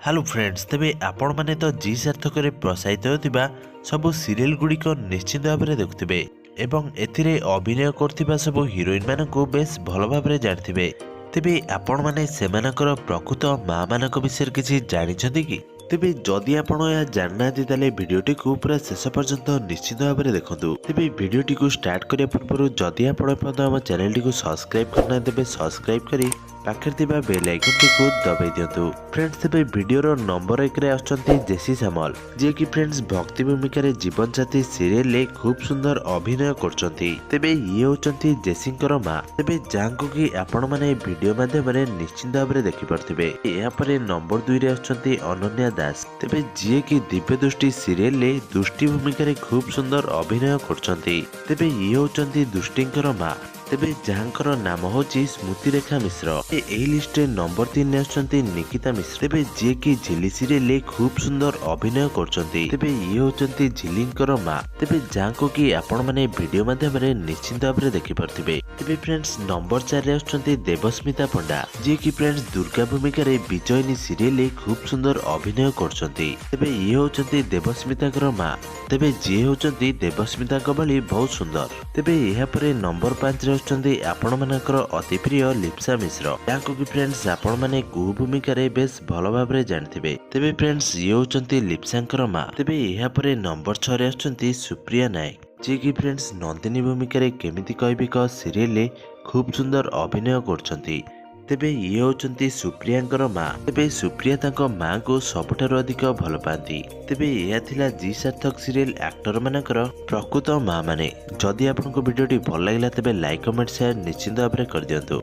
Hello friends, तेबे आपण माने तो जी सार्थक रे प्रसारित होतिबा सब सीरियल गुड़िक निश्चित भाव में देखुथिबे एवं एथिरे अभिनय करथिबा सब हिरोइन मानकु बेस भल भाव में जानिथिबे। तेबे आपण माने सेमानकर प्रकृत माँ मानक विषय किछि जानिछथि कि? तेबे जदि आपण या जाननाथि ताले भिडियोटी को पूरा शेष पर्यंत निश्चित भाव में देखंतु। तेबे भिडियोटी को स्टार्ट करिया पूर्व जदि आपण पर्यंत हम चैनल को सब्सक्राइब करना तेबे सब्सक्राइब करी पाखे थिबा बेल आइकन को दबाई दियंतु। फ्रेंड्स, तेबे वीडियोर नंबर 1 रे आछंती जेसी सामल, जे कि फ्रेंड्स भक्ति भूमिका रे जीवन साथी सीरियल ले खूब सुंदर अभिनय करछंती। तेबे ये होचंती जेसींकर मां। तेबे जांको कि आपण माने वीडियो माध्यम रे निश्चित भाव में देखि परथिबे। या परे नंबर 2 रे आछंती अनन्या दास। तेबे जे कि दिव्य दृष्टि सीरियल ले दुष्टि भूमिका रे खूब सुंदर अभिनय करछंती। तेबे ये होचंती दुष्टिंकर मां। तेबे जहाँकर नाम होची स्मृति रेखा मिश्र। एही लिस्ट रे नंबर 3 ने आछंती निकिता मिश्र। तेबे जे कि झिली सीरियल खूब सुंदर अभिनय करछंती। तेबे ये होचंती झिलींकर मां। तेबे जहाँको कि आपण माने वीडियो माध्यम रे निश्चित भाव में देखि परथिबे। तेबे फ्रेंड्स नंबर 4 रे आछंती देवस्मिता पंडा, जे कि फ्रेंड्स दुर्गा भूमिका रे विजयिनी सीरियल खूब सुंदर अभिनय करछंती। तेबे ये होचंती देवस्मिताकर मां। तेबे जे होचंती देवस्मिताक भली बहुत सुंदर। तेबे एहा परे नंबर 5 रे आछंती आपण मानकर अति प्रिय लिप्सा मिश्र, जाको कि फ्रेंड्स आपण माने को भूमिका रे बेस भल भाव में जानथिबे। तेबे फ्रेंड्स ये होचंती लिप्सांकर मां। तेबे एहा परे नंबर 6 रे आछंती सुप्रिया नायक, जे कि फ्रेंड्स नंदिनी भूमिका रे केमिति कहबी क सीरियल खूब सुंदर अभिनय करछंती। तेबे ये होचंती सुप्रियांकर मां। तेबे सुप्रिया तांको मां को सबुठारु अधिक भल पाती। तेबे यह थिला जी सार्थक सीरियल एक्टर मानकर प्रकृत मां माने। जदि आपनको वीडियोटी भल लागिला तेबे लाइक कमेंट शेयर निश्चित भाव में कर दियंतु।